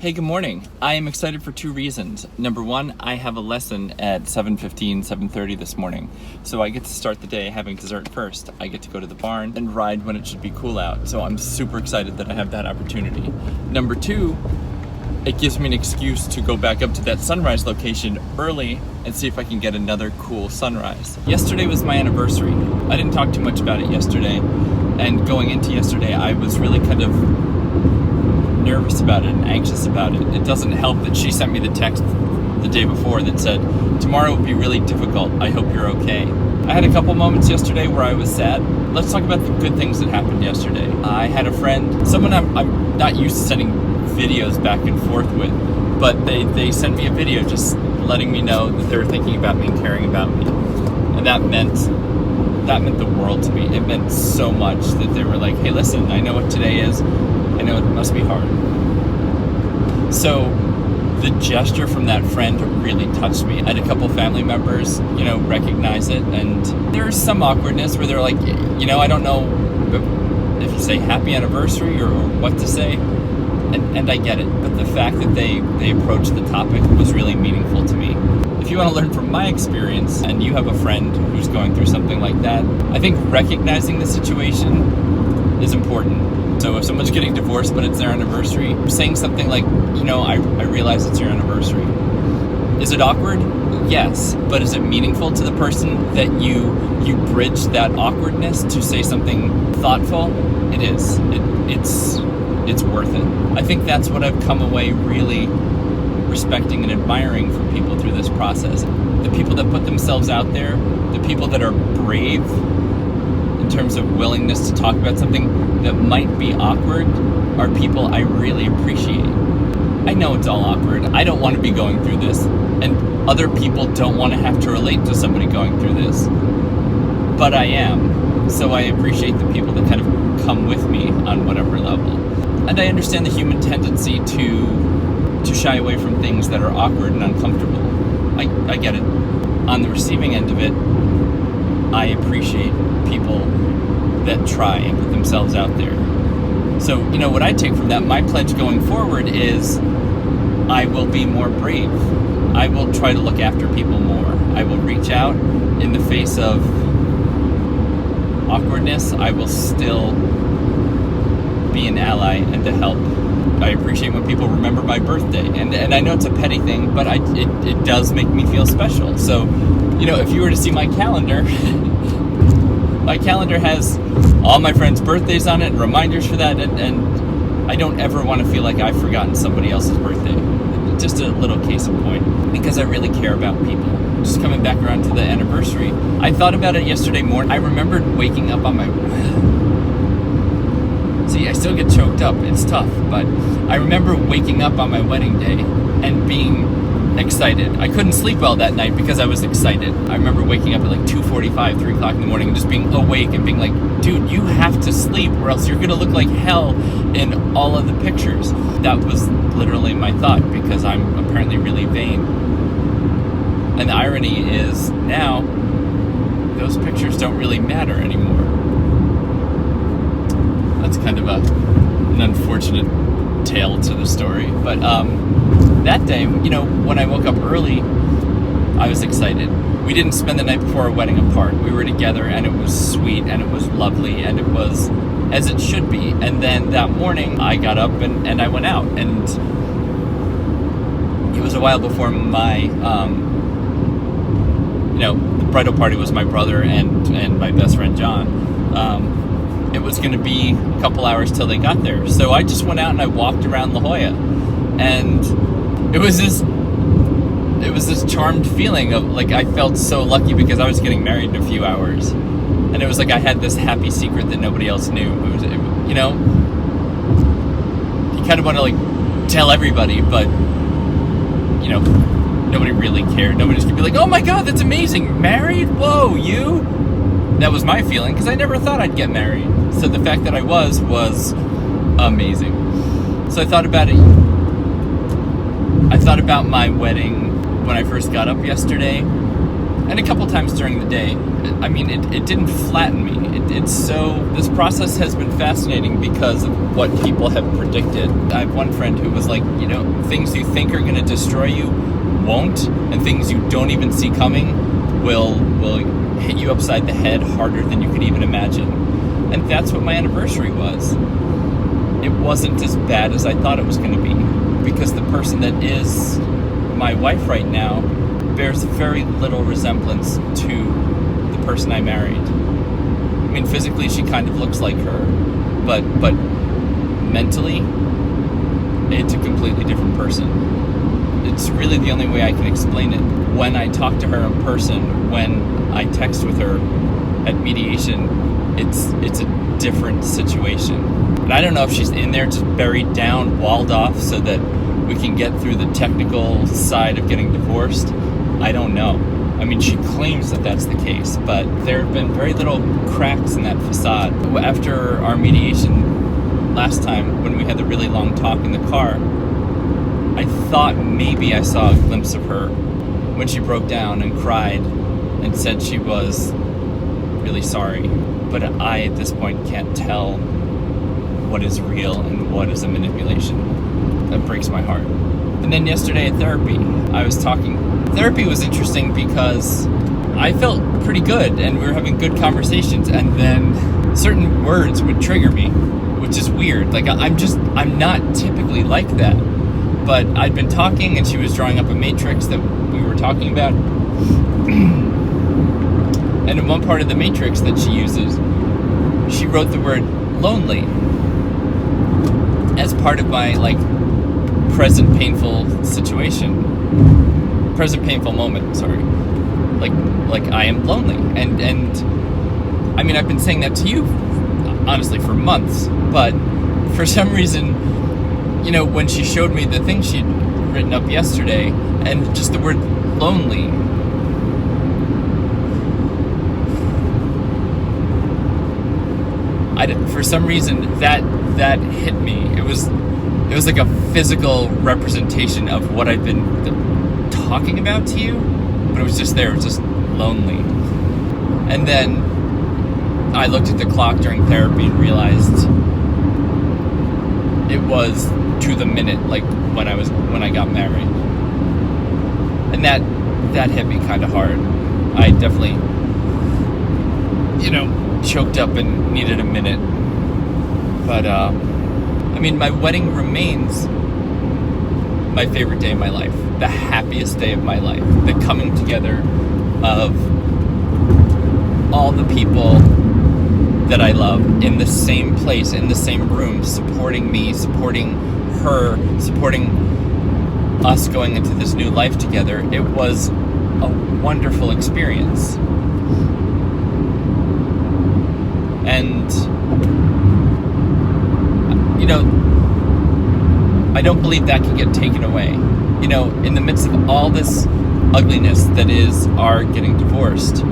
Hey, good morning. I am excited for two reasons. Number one, I have a lesson at 7:15, 7:30 this morning. So I get to start the day having dessert first. I get to go to the barn and ride when it should be cool out. So I'm super excited that I have that opportunity. Number two, it gives me an excuse to go back up to that sunrise location early and see if I can get another cool sunrise. Yesterday was my anniversary. I didn't talk too much about it yesterday. And going into yesterday, I was really kind of nervous about it and anxious about it. It doesn't help that she sent me the text the day before that said, tomorrow will be really difficult. I hope you're okay. I had a couple moments yesterday where I was sad. Let's talk about the good things that happened yesterday. I had a friend, someone I'm not used to sending videos back and forth with, but they sent me a video just letting me know that they were thinking about me and caring about me. And that meant the world to me. It meant so much that they were like, hey, listen, I know what today is. I know it must be hard. So the gesture from that friend really touched me. I had a couple family members, recognize it. And there's some awkwardness where they're like, I don't know if you say happy anniversary or what to say. And I get it. But the fact that they approached the topic was really meaningful to me. If you want to learn from my experience and you have a friend who's going through something like that, I think recognizing the situation is important. So if someone's getting divorced but it's their anniversary, saying something like, I realize it's your anniversary. Is it awkward? Yes. But is it meaningful to the person that you bridge that awkwardness to say something thoughtful? It is. It's worth it. I think that's what I've come away really respecting and admiring from people through this process. The people that put themselves out there, the people that are brave in terms of willingness to talk about something that might be awkward are people I really appreciate. I know it's all awkward. I don't want to be going through this, and other people don't want to have to relate to somebody going through this. But I am. So I appreciate the people that kind of come with me on whatever level. And I understand the human tendency to shy away from things that are awkward and uncomfortable. I get it. On the receiving end of it, I appreciate people that try and put themselves out there. So, what I take from that, my pledge going forward is I will be more brave. I will try to look after people more. I will reach out in the face of awkwardness. I will still be an ally and to help. I appreciate when people remember my birthday. And I know it's a petty thing, but it does make me feel special. So, if you were to see my calendar, my calendar has all my friends' birthdays on it, reminders for that, and I don't ever want to feel like I've forgotten somebody else's birthday. Just a little case in point, because I really care about people. Just coming back around to the anniversary, I thought about it yesterday morning. I remembered waking up on my... See, I still get choked up. It's tough, but I remember waking up on my wedding day and being excited. I couldn't sleep well that night because I was excited. I remember waking up at like 2:45, 3 o'clock in the morning and just being awake and being like, dude, you have to sleep or else you're going to look like hell in all of the pictures. That was literally my thought because I'm apparently really vain. And the irony is now those pictures don't really matter anymore. That's kind of an unfortunate tale to the story. But that day, when I woke up early, I was excited. We didn't spend the night before our wedding apart. We were together, and it was sweet, and it was lovely, and it was as it should be. And then that morning, I got up and I went out. And it was a while before my, the bridal party was my brother and my best friend John. It was going to be a couple hours till they got there. So I just went out and I walked around La Jolla. And it was this charmed feeling of like I felt so lucky because I was getting married in a few hours. And it was like I had this happy secret that nobody else knew. You kind of want to like tell everybody, but nobody really cared. Nobody's going to be like, oh my God, that's amazing. Married? Whoa, you? That was my feeling because I never thought I'd get married. So the fact that I was amazing. So I thought about it. I thought about my wedding when I first got up yesterday. and a couple times during the day. I mean, it didn't flatten me. This process has been fascinating because of what people have predicted. I have one friend who was like, things you think are going to destroy you won't, and things you don't even see coming will hit you upside the head harder than you could even imagine. And that's what my anniversary was. It wasn't as bad as I thought it was going to be, because the person that is my wife right now bears very little resemblance to the person I married. I mean, physically she kind of looks like her, but mentally it's a completely different person. It's really the only way I can explain it. When I talk to her in person, when I text with her at mediation, it's a different situation. And I don't know if she's in there just buried down, walled off, so that we can get through the technical side of getting divorced. I don't know. I mean, she claims that that's the case, but there have been very little cracks in that facade. After our mediation last time, when we had the really long talk in the car, I thought maybe I saw a glimpse of her when she broke down and cried and said she was really sorry. But I, at this point, can't tell what is real and what is a manipulation. That breaks my heart. And then yesterday at therapy, I was talking. Therapy was interesting because I felt pretty good and we were having good conversations, and then certain words would trigger me, which is weird. Like, I'm not typically like that. But I'd been talking and she was drawing up a matrix that we were talking about. And in one part of the matrix that she uses, she wrote the word lonely as part of my, present painful moment, sorry. Like I am lonely. And I mean, I've been saying that to you, honestly, for months, but for some reason, when she showed me the thing she'd written up yesterday, and just the word lonely, for some reason, that hit me. It was like a physical representation of what I've been talking about to you, but it was just there. It was just lonely. And then I looked at the clock during therapy and realized it was to the minute, like when I got married. And that hit me kind of hard. I definitely, choked up and needed a minute. But, I mean, my wedding remains my favorite day of my life, the happiest day of my life, the coming together of all the people that I love in the same place, in the same room, supporting me, supporting her, supporting us going into this new life together. It was a wonderful experience. And I don't believe that can get taken away. In the midst of all this ugliness that is our getting divorced,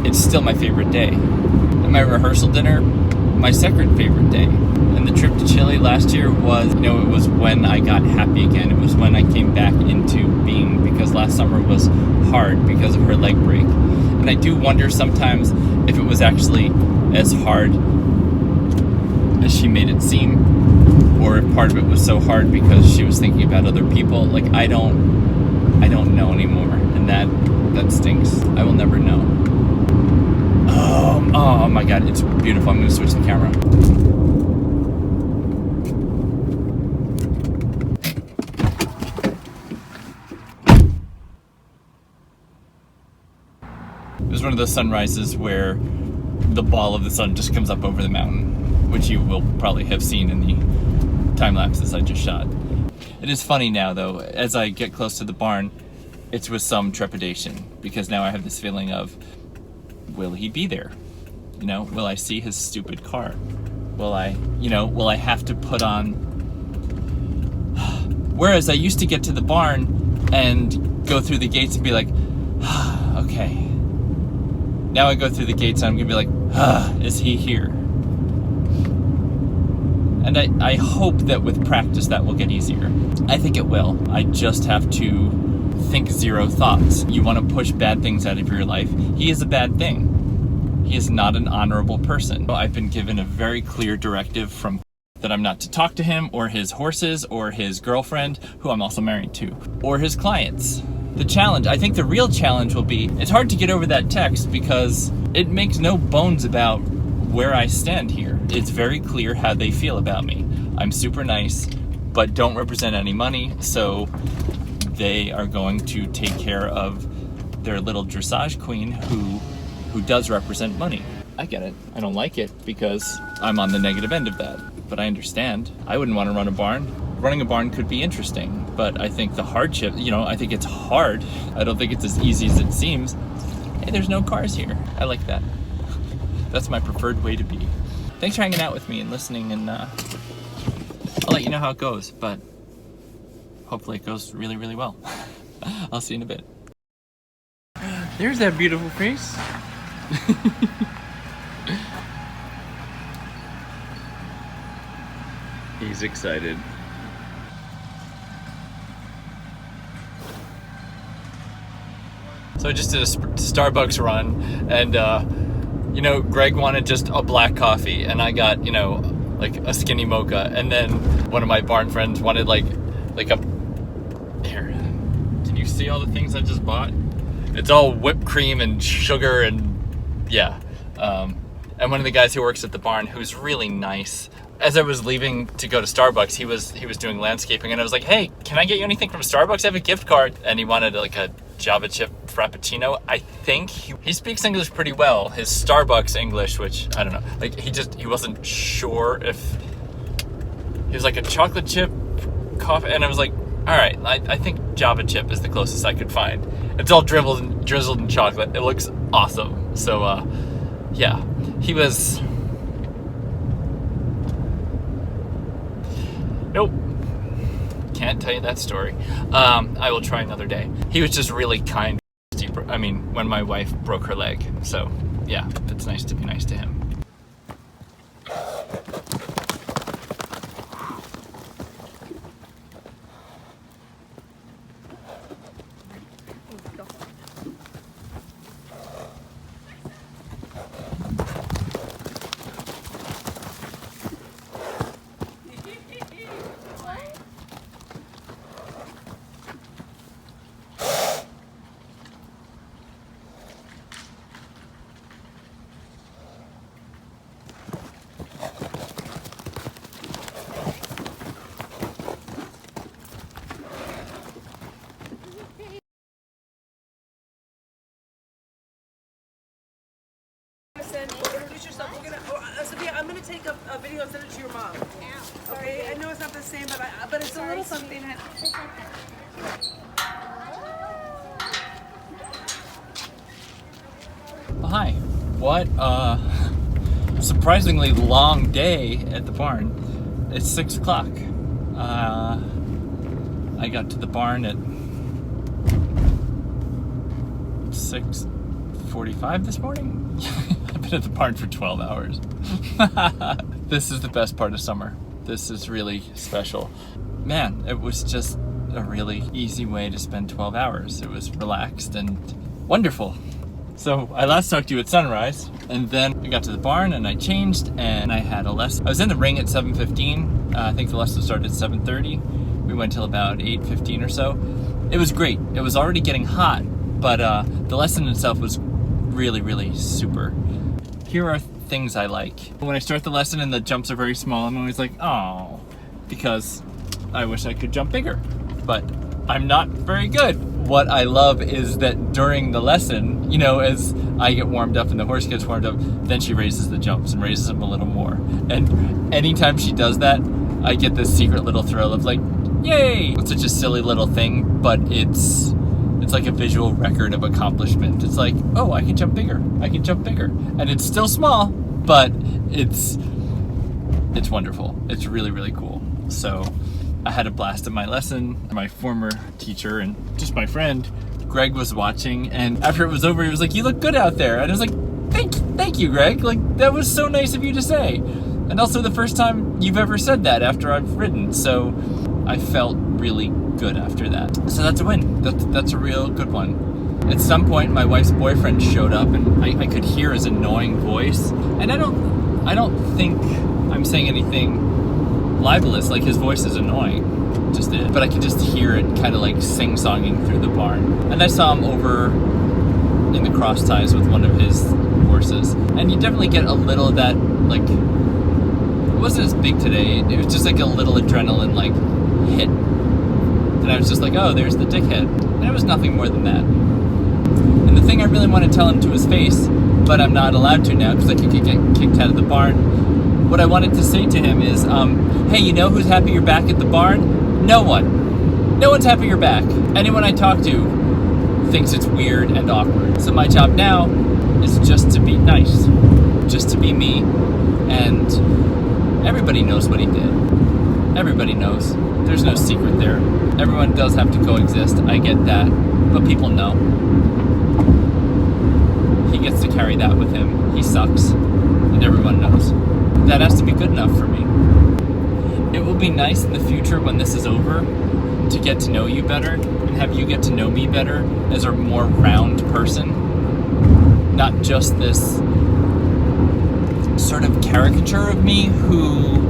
it's still my favorite day. And my rehearsal dinner, my second favorite day. And the trip to Chile last year was, it was when I got happy again. It was when I came back into being, because last summer was hard because of her leg break. And I do wonder sometimes if it was actually as hard as she made it seem, or if part of it was so hard because she was thinking about other people. I don't know anymore, and that stinks. I will never know. Oh my God, it's beautiful. I'm going to switch the camera. It was one of those sunrises where the ball of the sun just comes up over the mountain, which you will probably have seen in the time lapses I just shot. It is funny now, though, as I get close to the barn, it's with some trepidation, because now I have this feeling of, will he be there? Will I see his stupid car? Will I have to put on... Whereas I used to get to the barn and go through the gates and be like, okay. Now I go through the gates and I'm gonna be like, is he here? And I hope that with practice that will get easier. I think it will. I just have to think zero thoughts. You want to push bad things out of your life. He is a bad thing. He is not an honorable person. I've been given a very clear directive from that I'm not to talk to him or his horses or his girlfriend, who I'm also married to, or his clients. The challenge, I think the real challenge will be, it's hard to get over that text because it makes no bones about where I stand here. It's very clear how they feel about me. I'm super nice, but don't represent any money, so they are going to take care of their little dressage queen who does represent money. I get it. I don't like it because I'm on the negative end of that, but I understand. I wouldn't want to run a barn. Running a barn could be interesting, but I think the hardship, I think it's hard. I don't think it's as easy as it seems. Hey, there's no cars here. I like that. That's my preferred way to be. Thanks for hanging out with me and listening, and I'll let you know how it goes, but hopefully it goes really, really well. I'll see you in a bit. There's that beautiful face. He's excited. So I just did a Starbucks run, and Greg wanted just a black coffee, and I got, like a skinny mocha, and then one of my barn friends wanted like a, here, can you see all the things I just bought? It's all whipped cream and sugar and yeah. And one of the guys who works at the barn, who's really nice, as I was leaving to go to Starbucks, he was doing landscaping, and I was like, hey, can I get you anything from Starbucks? I have a gift card. And he wanted like a Java chip Frappuccino. I think he speaks English pretty well. His Starbucks English, which I don't know, like he wasn't sure if he was like a chocolate chip coffee, and I was like, all right, I think Java chip is the closest I could find. It's all drizzled in chocolate. It looks awesome. So yeah, he was. Nope. Can't tell you that story. I will try another day. He was just really kind. When my wife broke her leg. So, yeah, it's nice to be nice to him. Introduce yourself. Sophia, I'm gonna take a video and send it to your mom. Okay, I know it's not the same, but it's a little something. Well, hi. What surprisingly long day at the barn. It's 6 o'clock. I got to the barn at 6:45 this morning. I've been at the barn for 12 hours. This is the best part of summer. This is really special. Man, it was just a really easy way to spend 12 hours. It was relaxed and wonderful. So I last talked to you at sunrise, and then I got to the barn and I changed and I had a lesson. I was in the ring at 7:15. I think the lesson started at 7:30. We went till about 8:15 or so. It was great. It was already getting hot, but the lesson itself was really, really super. Here are things I like. When I start the lesson and the jumps are very small, I'm always like, oh, because I wish I could jump bigger, but I'm not very good. What I love is that during the lesson, as I get warmed up and the horse gets warmed up, then she raises the jumps and raises them a little more. And anytime she does that, I get this secret little thrill of like, yay! It's such a silly little thing, but it's like a visual record of accomplishment. It's like, oh, I can jump bigger. I can jump bigger. And it's still small, but it's wonderful. It's really, really cool. So I had a blast at my lesson. My former teacher and just my friend, Greg, was watching, and after it was over, he was like, you look good out there. And I was like, thank you, Greg. Like, that was so nice of you to say. And also the first time you've ever said that after I've ridden. So I felt really good after that. So that's a win. That's a real good one. At some point, my wife's boyfriend showed up, and I could hear his annoying voice. And I don't think I'm saying anything libelous. Like, his voice is annoying, just it. But I could just hear it kind of like sing-songing through the barn. And I saw him over in the cross ties with one of his horses. And you definitely get a little of that, like, it wasn't as big today. It was just like a little adrenaline, like, hit. And I was just like, oh, there's the dickhead. And it was nothing more than that. And the thing I really want to tell him to his face, but I'm not allowed to now because I could get kicked out of the barn. What I wanted to say to him is, hey, you know who's happy you're back at the barn? No one. No one's happy you're back. Anyone I talk to thinks it's weird and awkward. So my job now is just to be nice, just to be me, and everybody knows what he did. Everybody knows. There's no secret there. Everyone does have to coexist. I get that. But people know. He gets to carry that with him. He sucks. And everyone knows. That has to be good enough for me. It will be nice in the future when this is over to get to know you better and have you get to know me better as a more round person. Not just this sort of caricature of me who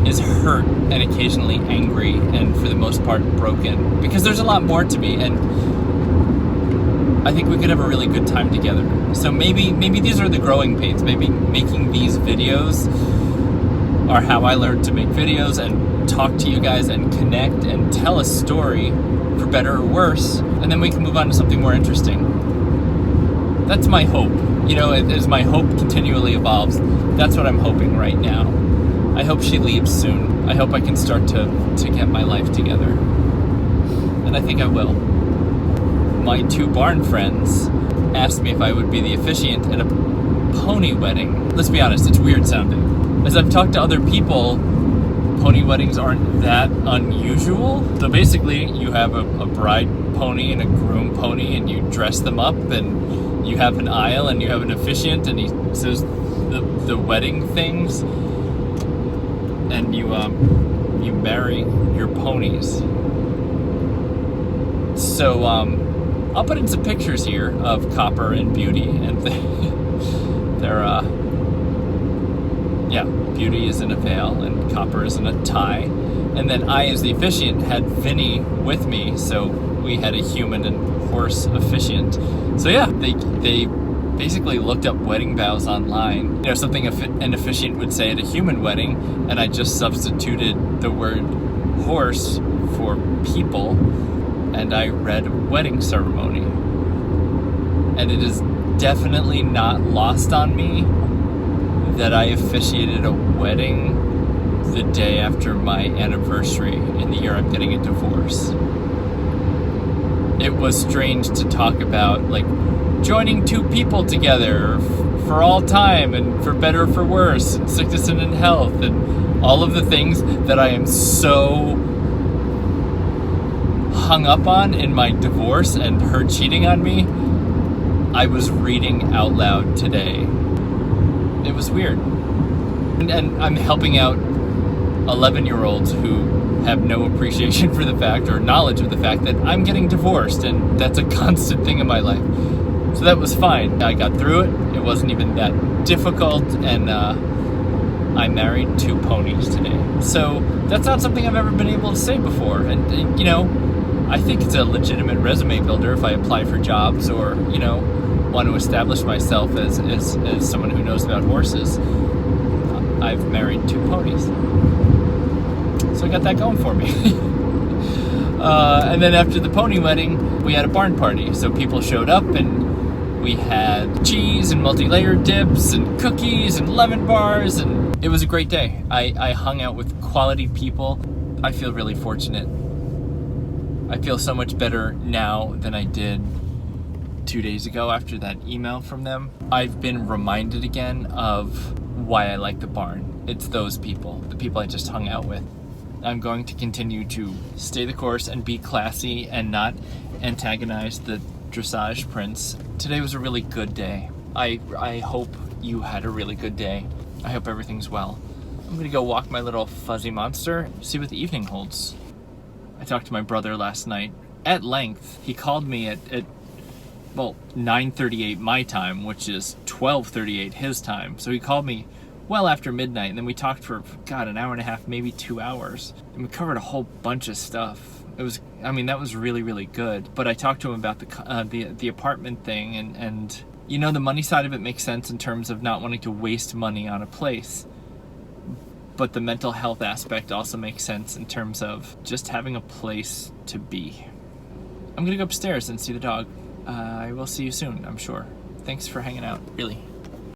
is hurt and occasionally angry and for the most part broken, because there's a lot more to me, and I think we could have a really good time together. So maybe these are the growing pains. Maybe making these videos are how I learned to make videos and talk to you guys and connect and tell a story, for better or worse, and then we can move on to something more interesting. That's my hope. You know, as my hope continually evolves, that's what I'm hoping right now. I hope she leaves soon. I hope I can start to get my life together. And I think I will. My two barn friends asked me if I would be the officiant at a pony wedding. Let's be honest, it's weird sounding. As I've talked to other people, pony weddings aren't that unusual. So basically, you have a bride pony and a groom pony, and you dress them up, and you have an aisle, and you have an officiant, and he says the wedding things, and you marry your ponies. So I'll put in some pictures here of Copper and Beauty, and they're Beauty is in a veil and Copper is in a tie, and then I, as the officiant, had Vinny with me, so we had a human and horse officiant. So yeah, they basically looked up wedding vows online, you know, something an officiant would say at a human wedding, and I just substituted the word horse for people, and I read wedding ceremony. And it is definitely not lost on me that I officiated a wedding the day after my anniversary in the year I'm getting a divorce. It was strange to talk about, like, joining two people together for all time and for better or for worse, and sickness and in health, and all of the things that I am so hung up on in my divorce and her cheating on me. I was reading out loud today. It was weird. And I'm helping out 11-year-olds who have no appreciation for the fact or knowledge of the fact that I'm getting divorced, and that's a constant thing in my life. So that was fine. I got through it. It wasn't even that difficult, and I married two ponies today. So that's not something I've ever been able to say before. And you know, I think it's a legitimate resume builder if I apply for jobs or, you know, want to establish myself as someone who knows about horses. I've married two ponies. So I got that going for me. And then after the pony wedding, we had a barn party. So people showed up, and we had cheese and multi-layered dips and cookies and lemon bars, and it was a great day. I hung out with quality people. I feel really fortunate. I feel so much better now than I did 2 days ago after that email from them. I've been reminded again of why I like the barn. It's those people, the people I just hung out with. I'm going to continue to stay the course and be classy and not antagonize the dressage prince. Today was a really good day. I hope you had a really good day. I hope everything's well. I'm gonna go walk my little fuzzy monster, see what the evening holds. I talked to my brother last night at length. He called me at 9:38 my time, which is 12:38 his time. So he called me well after midnight, and then we talked for, God, an hour and a half, maybe 2 hours. And we covered a whole bunch of stuff. That was really, really good. But I talked to him about the apartment thing, and you know, the money side of it makes sense in terms of not wanting to waste money on a place. But the mental health aspect also makes sense in terms of just having a place to be. I'm gonna go upstairs and see the dog. I will see you soon, I'm sure. Thanks for hanging out, really.